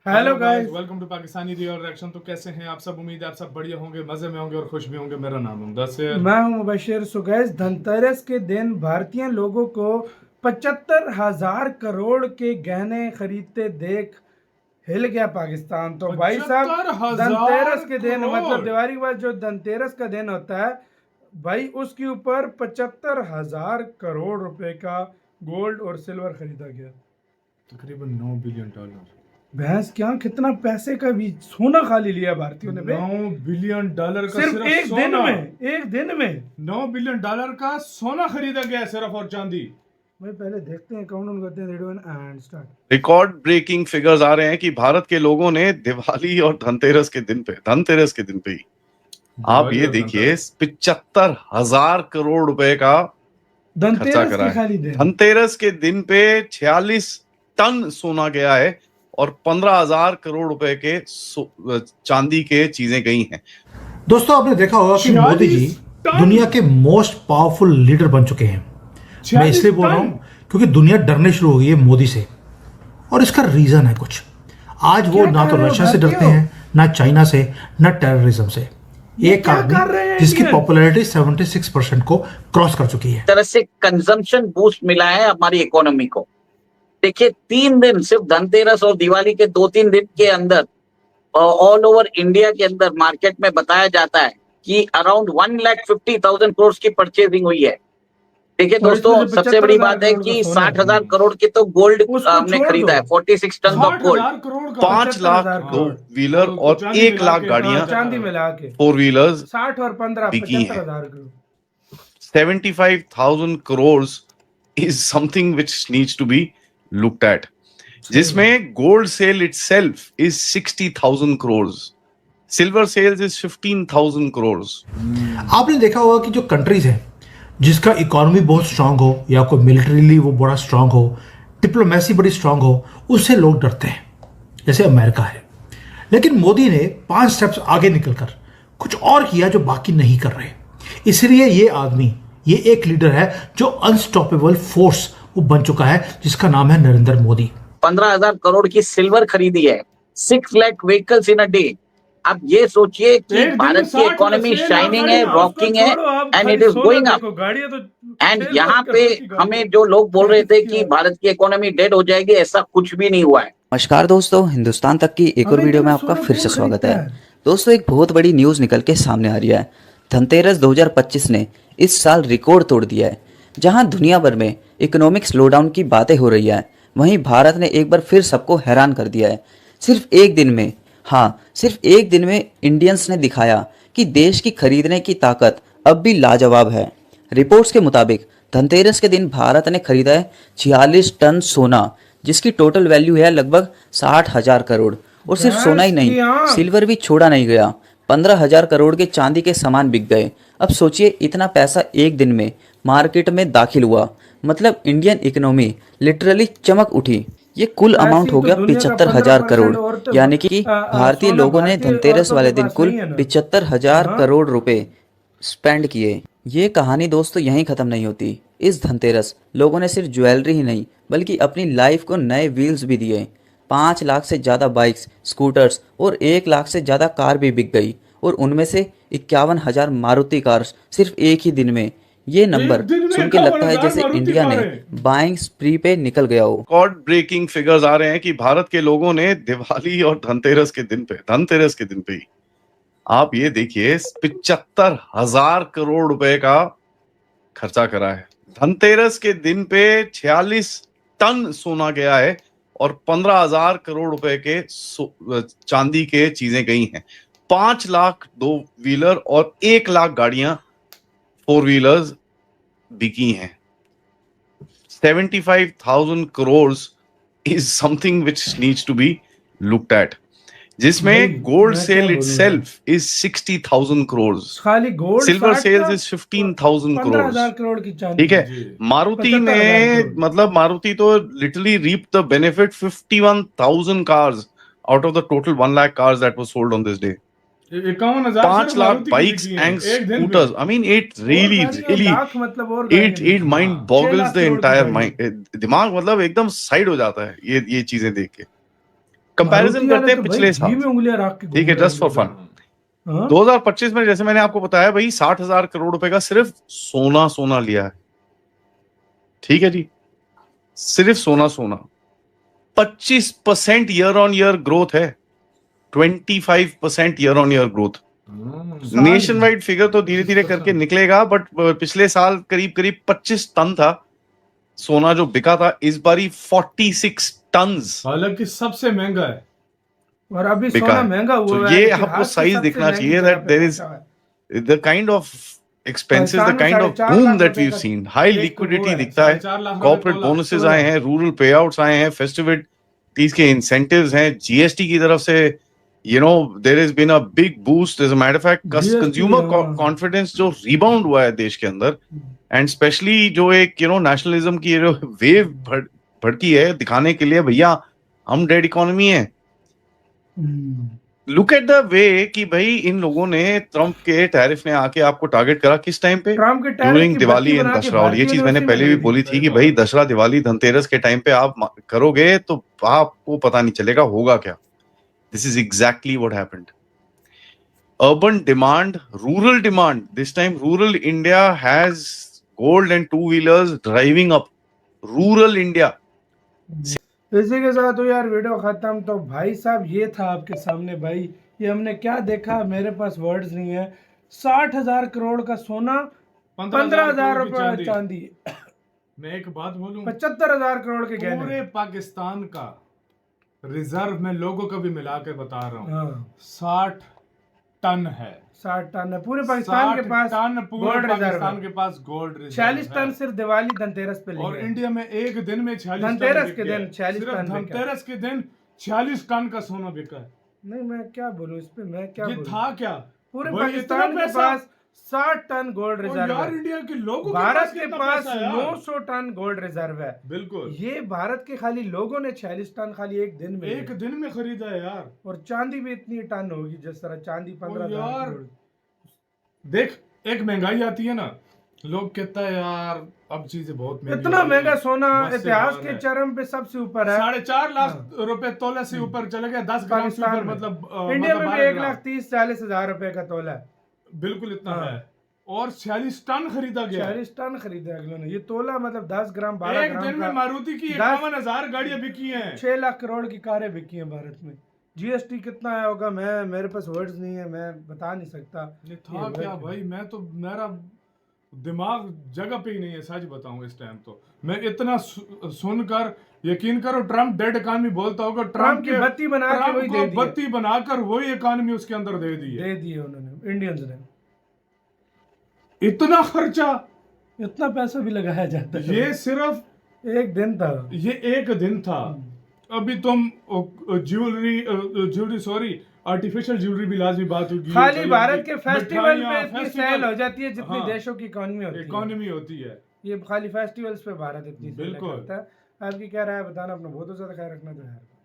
Hello guys. Welcome to Pakistani real reaction. तो कैसे हैं आप सब? उम्मीद है आप सब बढ़िया होंगे, मजे में होंगे और खुश भी होंगे। मेरा नाम है मुदस्सिर। मैं हूं मुबशिर। सो गाइस, धनतेरस के दिन भारतीय लोगों को 75,000 करोड़ के गहने खरीदते देख हिल गया पाकिस्तान। तो भाई साहब, 75,000 धनतेरस के दिन मतलब करोड़ दिवाली के बाद जो धनतेरस का दिन होता है भाई, उसके ऊपर 75,000 करोड़ रुपए का गोल्ड और सिल्वर खरीदा गया। तकरीबन $9 बिलियन। भैंस क्या, कितना पैसे का भी सोना खाली लिया भारतीयों ने बे। $9 बिलियन का सिर्फ सिर्फ एक दिन सोना। में, एक दिन में। $9 बिलियन का सोना खरीदा गया है, सिर्फ और चांदी। भाई पहले देखते हैं, काउंट करते हैं, radio and start. Record breaking figures आ रहे हैं कि भारत के लोगों ने दिवाली और धनतेरस के दिन पे ही आप ये देखिए 75,000 करोड़ रुपए का खर्चा धनतेरस करा के है। खाली दिन। धनतेरस के दिन पे 46 टन सोना गया है और 15,000 करोड़ रुपए के चांदी के चीजें गई हैं। दोस्तों, आपने देखा होगा कि मोदी जी 46 टन? दुनिया के मोस्ट पावरफुल लीडर बन चुके हैं। मैं इसलिए बोल रहा हूं क्योंकि दुनिया डरने शुरू हो गई है मोदी से, और इसका रीजन है कुछ। आज वो ना तो रशिया से डरते हैं, ना चाइना से, ना टेररिज्म से। एक आदमी जिसकी पॉपुलैरिटी 76% को क्रॉस कर चुकी है। तरह से कंजम्पशन बूस्ट मिला है हमारी इकोनॉमी को। देखिए, 3 दिन सिर्फ धनतेरस और दिवाली के 2-3 दिन के अंदर ऑल ओवर इंडिया के अंदर मार्केट में बताया जाता है कि अराउंड 1,50,000 करोड़ की परचेजिंग हुई है। देखिए दोस्तों, सबसे बड़ी बात है कि 60,000 करोड़ की तो गोल्ड हमने खरीदा है, 46 ton of gold. 5 lakh 2 wheeler और 1 लाख गाड़ियां चांदी मिला के 4 व्हीलर्स 60 और 15 बिकी हैं। 75,000 crore. 75,000 crores is something which needs to be looked at, जिसमें gold sale itself is 60,000 crores, silver sales is 15,000 crores। आपने देखा होगा कि जो कंट्रीज हैं जिसका इकोनॉमी बहुत स्ट्रांग हो, या कोई मिलिट्रीली वो बड़ा स्ट्रांग हो, डिप्लोमेसी बड़ी स्ट्रांग हो, उससे लोग डरते हैं, जैसे अमेरिका है। लेकिन मोदी ने 5 स्टेप्स आगे निकलकर कुछ और किया जो बाकी नहीं कर रहे। इसलिए ये आदमी, ये एक लीडर है जो अनस्टॉपेबल फोर्स वो बन चुका है, जिसका नाम है नरेंद्र मोदी। 15,000 करोड़ की सिल्वर खरीदी है, 6 lakh vehicles in a day. अब ये सोचिए कि भारत की इकोनॉमी शाइनिंग है, रॉकिंग है, and it is going up. And यहाँ पे हमें जो लोग बोल रहे थे कि भारत की इकोनॉमी डेड हो जाएगी, ऐसा कुछ भी नहीं हुआ है। नमस्कार दोस्तों, हिंदुस्तान तक की एक और वीडियो में आपका फिर से स्वागत है। दोस्तों, एक बहुत बड़ी न्यूज़ निकल के सामने आ रही है। धनतेरस 2025 ने इस साल रिकॉर्ड तोड़ दिया है। जहां दुनिया भर में इकोनॉमिक स्लोडाउन की बातें हो रही है, वहीं भारत ने एक बार फिर सबको हैरान कर दिया है। सिर्फ एक दिन में, सिर्फ एक दिन में इंडियंस ने दिखाया कि देश की खरीदने की ताकत अब भी लाजवाब है। रिपोर्ट्स के मुताबिक धनतेरस के दिन भारत ने खरीदा है 46 टन सोना, जिसकी टोटल वैल्यू है लगभग 60,000 करोड़। और सिर्फ सोना ही नहीं, सिल्वर भी छोड़ा नहीं गया। 15,000 करोड़ के चांदी के सामान बिक गए। अब सोचिए, इतना पैसा एक दिन में मार्केट में दाखिल हुआ, मतलब इंडियन इकोनॉमी लिटरली चमक उठी। ये कुल अमाउंट हो गया 75,000 करोड़, यानी कि भारतीय लोगों ने धनतेरस वाले दिन कुल 75,000 करोड़ रुपए स्पेंड किए। ये कहानी दोस्तों यहीं खत्म नहीं होती। इस धनतेरस लोगों ने सिर्फ ज्वेलरी ही नहीं, बल्कि अपनी लाइफ को नए व्हील्स भी दिए। 5 लाख से ज़्यादा बाइक्स, स्कूटर्स और 1 लाख से ज़्यादा कार भी बिक गई, और उनमें से 51,000 मारुति कार्स सिर्फ एक ही दिन में। ये नंबर सुन के लगता है जैसे इंडिया ने बाइंग स्प्री पे निकल गया हो। रिकॉर्ड ब्रेकिंग फिगर्स आ रहे हैं कि भारत के लोगों ने दिवाली और धनतेरस के दिन पे ही आप ये देखिए 75,000 करोड़ रुपए का खर्चा करा है। धनतेरस के दिन पे 46 टन सोना गया है और 15,000 करोड़ रुपए के चांदी के चीजें गई हैं। 5 लाख 2 व्हीलर और 1 लाख गाड़ियां 4 व्हीलर्स बिकी हैं। 75,000 crores is something which needs to be looked at, जिसमें gold sale itself is 60,000 crores, खाली gold, silver sales is 15,000 15,000 crores। Crore की चांदी। ठीक है, मारुति ने 75,000 करोड़। मतलब मारुति तो literally reaped the benefit 51,000 cars out of the total 1 lakh cars that was sold on this day। 51,000 5 lakh bikes and scooters. I mean it really मतलब it mind boggles the entire mind. दिमाग मतलब एकदम साइड हो जाता है ये चीजें देख के। कंपैरिजन करते हैं पिछले साल, में उंगलियां रख के ठीक है, जस्ट फॉर फन। 2025 में जैसे मैंने आपको बताया भाई 60,000 करोड़ रुपए का सिर्फ सोना लिया है, ठीक है जी, सिर्फ सोना 25% ईयर ऑन ईयर ग्रोथ है, 25% year on year growth. Nation wide figure तो धीरे धीरे करके निकलेगा, बट पिछले साल करीब 25 टन था सोना जो बिका था, इस बारी 46 टन, हालांकि सबसे महंगा है और अभी सोना महंगा हुआ तो है। ये आपको साइज दिखना चाहिए that there is the kind of expenses, the kind of boom that we've seen, high liquidity दिखता है, corporate bonuses आए हैं, rural payouts आए हैं, festivities के incentives हैं, GST की तरफ से, you know, there has been a big boost. As a matter of fact, consumer confidence जो rebound हुआ है देश के अंदर, and especially जो एक you know nationalism की जो wave भड़की है दिखाने के लिए भैया हम डेड इकोनॉमी है। लुक एट द वे कि भाई इन लोगों ने ट्रम्प के टैरिफ ने आके आपको टारगेट करा किस टाइम पे, ड्यूरिंग दिवाली एंड दशहरा। और ये चीज मैंने पहले भी बोली थी कि भाई दशहरा दिवाली धनतेरस के टाइम पे आप करोगे तो आपको पता नहीं चलेगा होगा क्या। This is exactly what happened. Urban demand, rural demand, this time rural India has gold and two wheelers driving up, rural India. इसी के साथ तो यार वीडियो खत्म। तो भाई साहब ये था आपके सामने भाई, ये हमने क्या देखा, मेरे पास वर्ड्स नहीं है। 60,000 करोड़ का सोना, 15,000 रुपए चांदी। मैं एक बात बोलूं, 75,000 करोड़ के गहने। पूरे पाकिस्तान का रिजर्व में लोगों को भी मिला के बता रहा हूँ 60 टन है, 60 टन है पूरे पाकिस्तान के पास गोल्ड पाकिस्तान के पास गोल्ड रिजर्व 46 टन सिर्फ दिवाली धनतेरस पे और इंडिया में एक दिन में 46 धनतेरस के दिन 46 टन, धनतेरस के दिन 46 टन का सोना बिका है। नहीं मैं क्या बोलूं इस पे, मैं क्या बोलूं, था क्या पूरे पाकिस्तान के पास 60 टन गोल्ड रिजर्व है। इंडिया के लोगों भारत के पास 900 टन गोल्ड रिजर्व है। बिल्कुल, ये भारत के खाली लोगों ने 46 टन खाली एक दिन में खरीदा है यार। और चांदी भी इतनी टन होगी जिस तरह चांदी 15,000। देख एक महंगाई आती है ना, लोग कहता है यार अब चीजें बहुत इतना महंगा सोना इतिहास के चरम पे सबसे ऊपर है। 4.5 लाख रुपए तोले से ऊपर चले गए, 10 ग्राम से ऊपर, मतलब इंडिया में भी 1,30,40 हजार रुपए का तोला है। बिल्कुल इतना है और 46 टन खरीदा गया। 46 टन खरीदा अगले ने। ये तोला मतलब 10 ग्राम 12 ग्राम। एक दिन में मारुति की 51,000 गाड़ियां बिकी हैं, 6 लाख करोड़ की कारें बिकी हैं भारत में। जीएसटी कितना आया होगा, मेरे पास वर्ड्स नहीं है, मैं बता नहीं सकता। था क्या भाई, मैं तो मेरा दिमाग जगह पे ही नहीं है, सच बताऊं इस टाइम तो। मैं इतना सुनकर यकीन करो, ट्रम्प डेड इकॉनमी बोलता होगा, ट्रम्प की बत्ती बनाकर वही इकॉनमी उसके अंदर दे दी उन्होंने, इंडियंस ने। इतना खर्चा, इतना पैसा भी लगाया जाता है। ये सिर्फ एक दिन था, ये एक दिन था। अभी तुम ज्वेलरी सॉरी आर्टिफिशियल ज्वेलरी भी लाजमी बात होगी। खाली भारत के फेस्टिवल पे इतनी सेल हो जाती है जितनी देशों की इकोनॉमी होती है। ये खाली फेस्टिवल्स पे भारत इतनी बिल्कुल करता है। आपकी क्या राय है बताना, अपना बहुत ज्यादा ख्याल रखना। तो यार